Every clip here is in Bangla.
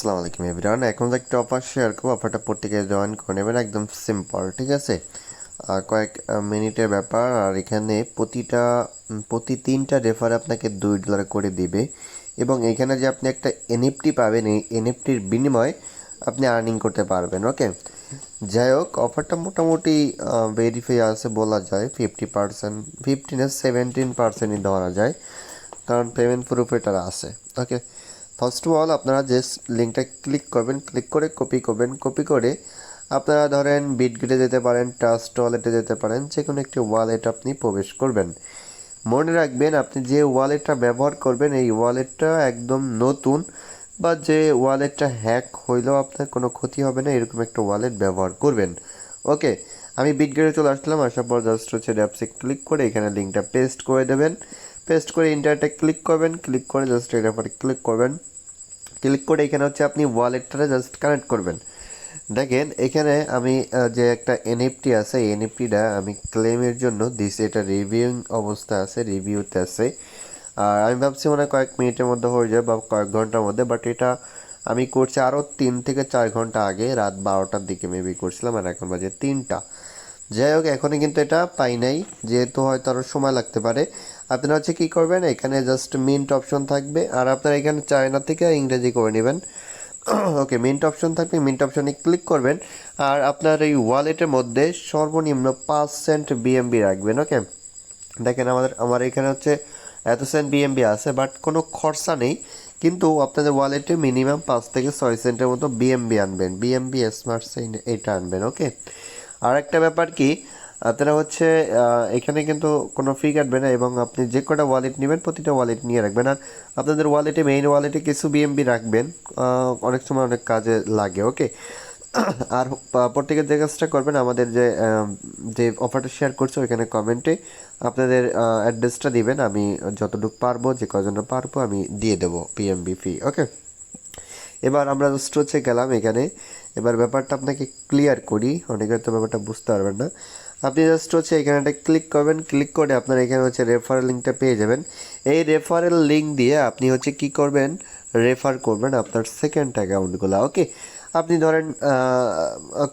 আসসালামু আলাইকুম এভরিওয়ান। এখন যে একটা অফার শেয়ার করবো, অফারটা প্রত্যেকে জয়েন করে নেবেন, একদম সিম্পল, ঠিক আছে। কয়েক মিনিটের ব্যাপার। আর এখানে প্রতি 3টা রেফার আপনাকে $2 করে দিবে, এবং এখানে যে আপনি একটা এনএফটি পাবেন, এই এনএফটির বিনিময়ে আপনি আর্নিং করতে পারবেন। ওকে, যাই হোক, অফারটা মোটামুটি ভেরিফাই আছে বলা যায়। 50%, 50 না 17%ই ধরা যায়, কারণ পেমেন্ট প্রুফ এটা আছে। ওকে, ফার্স্ট অফ অল আপনারা যে লিঙ্কটা ক্লিক করবেন, ক্লিক করে কপি করবেন। কপি করে আপনারা ধরেন বিটগেটে যেতে পারেন, ট্রাস্ট ওয়ালেটে যেতে পারেন, যে কোনো একটি ওয়ালেট আপনি প্রবেশ করবেন। মনে রাখবেন, আপনি যে ওয়ালেটটা ব্যবহার করবেন এই ওয়ালেটটা একদম নতুন, বা যে ওয়ালেটটা হ্যাক হইলেও আপনার কোনো ক্ষতি হবে না, এরকম একটা ওয়ালেট ব্যবহার করবেন। ওকে, আমি বিটগেটে চলে আসলাম। আসার পর জাস্ট হচ্ছে অ্যাপসে ক্লিক করে এখানে লিঙ্কটা পেস্ট করে দেবেন। পেস্ট করে ইন্টারনেটে ক্লিক করবেন, ক্লিক করে জাস্ট এর উপরে ক্লিক করবেন। ক্লিক করে এখানে হচ্ছে আপনি ওয়ালেটটা জাস্ট কানেক্ট করবেন। দেখেন এখানে আমি যে একটা এনএফটি আছে, এই এনএফটিটা আমি ক্লেমের জন্য দিছি। এটা রিভিউইং অবস্থা আছে, রিভিউতে আছে। আর আমি ভাবছি মনে হয় কয়েক মিনিটের মধ্যে হয়ে যাবে বা কয়েক ঘন্টার মধ্যে, বাট এটা আমি করছি আরও 3 থেকে 4 ঘন্টা আগে, রাত 12টার দিকে মেবি করছিলাম, আর এখন বাজে 3টা। যাই হোক, এখনই কিন্তু এটা পাই নাই, যেহেতু হয়তো আরও সময় লাগতে পারে। আপনারা হচ্ছে কী করবেন, এখানে জাস্ট মিন্ট অপশন থাকবে, আর আপনারা এখানে চায়না থেকে ইংরেজি করে নেবেন। ওকে, মিন্ট অপশন থাকবে, মিন্ট অপশনে ক্লিক করবেন। আর আপনার এই ওয়ালেটের মধ্যে সর্বনিম্ন 5 সেন্ট বিএমবি রাখবেন। ওকে, দেখেন আমার এখানে হচ্ছে এত সেন্ট বিএমবি আছে, বাট কোনো খরচা নেই। কিন্তু আপনাদের ওয়ালেটে মিনিমাম 5 থেকে 6 সেন্টের মতো বিএমবি আনবেন, বিএমবি স্মার্ট সেন্ট এটা আনবেন। ওকে, আর একটা ব্যাপার কি, আপনারা হচ্ছে এখানে কিন্তু কোনো ফি কাটবে না, এবং আপনি যে কটা ওয়ালেট নেবেন প্রতিটা ওয়ালেট নিয়ে রাখবেন। আর আপনাদের ওয়ালেটে, মেইন ওয়ালেটে কিছু বিএমবি রাখবেন, অনেক সময় অনেক কাজে লাগে। ওকে, আর প্রত্যেকের যে কাজটা করবেন, আমাদের যে অফারটা শেয়ার করছে ওইখানে কমেন্টে আপনাদের অ্যাড্রেসটা দিবেন। আমি যতটুকু পারবো, যে কজনটা পারবো আমি দিয়ে দেবো পিএমবি ফি। ওকে, এবার আমরা জাস্ট হচ্ছে গেলাম এখানে। এবার ব্যাপারটা আপনাকে ক্লিয়ার করি, অনেকে তো ব্যাপারটা বুঝতে পারবেন না। আপনি জাস্ট হচ্ছে এখানে একটা ক্লিক করবেন, ক্লিক করে আপনার এখানে হচ্ছে রেফারেল লিঙ্কটা পেয়ে যাবেন। এই রেফারেল লিঙ্ক দিয়ে আপনি হচ্ছে কি করবেন, রেফার করবেন আপনার সেকেন্ড অ্যাকাউন্টগুলো। ওকে, আপনি ধরেন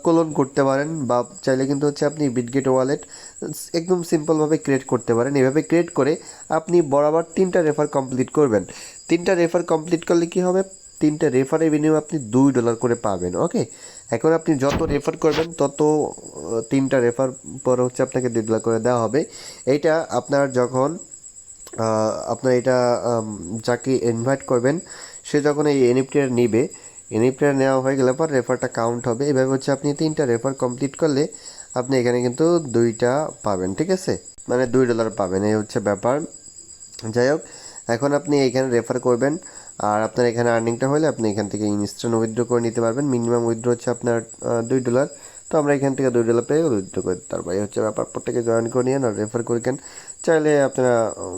কোলন করতে পারেন, বা চাইলে কিন্তু হচ্ছে আপনি বিটগেট ওয়ালেট একদম সিম্পলভাবে ক্রিয়েট করতে পারেন। এভাবে ক্রিয়েট করে আপনি বরাবর 3টা রেফার কমপ্লিট করবেন। 3টা রেফার কমপ্লিট করলে কি হবে, 3টা রেফারের বিনিময়ে আপনি $2 করে পাবেন। ওকে, এখন আপনি যত রেফার করবেন তত 3টা রেফার পর হচ্ছে আপনাকে $2 করে দেওয়া হবে। এইটা আপনার যখন আপনার এটা যাকে ইনভাইট করবেন, সে যখন এই এনএফটিটা নিবে, এনএফটিটা নেওয়া হয়ে গেলে পর রেফারটা কাউন্ট হবে। এভাবে হচ্ছে আপনি 3টা রেফার কমপ্লিট করলে আপনি এখানে কিন্তু 2টা পাবেন, ঠিক আছে, মানে $2 পাবেন, এই হচ্ছে ব্যাপার। যাই হোক, এখন আপনি এখানে রেফার করবেন, আর আপনার এখানে আর্নিংটা হলে আপনি এখান থেকে ইনস্ট্যান্ট উইথড্র করে নিতে পারবেন। মিনিমাম উইথড্র হচ্ছে আপনার $2। তো আমরা এখান থেকে $2 পেয়ে উইথড্র করে দিতে পারবো। এই হচ্ছে ব্যাপার, প্রত্যেকে জয়েন করে নিন আর রেফার করে কেন। চাইলে আপনারা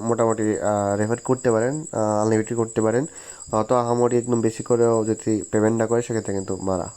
মোটামুটি রেফার করতে পারেন, আনলিমিটেড করতে পারেন। তো আহামরি একদম বেশি করেও যদি পেমেন্ট না করে সেক্ষেত্রে কিন্তু মারা।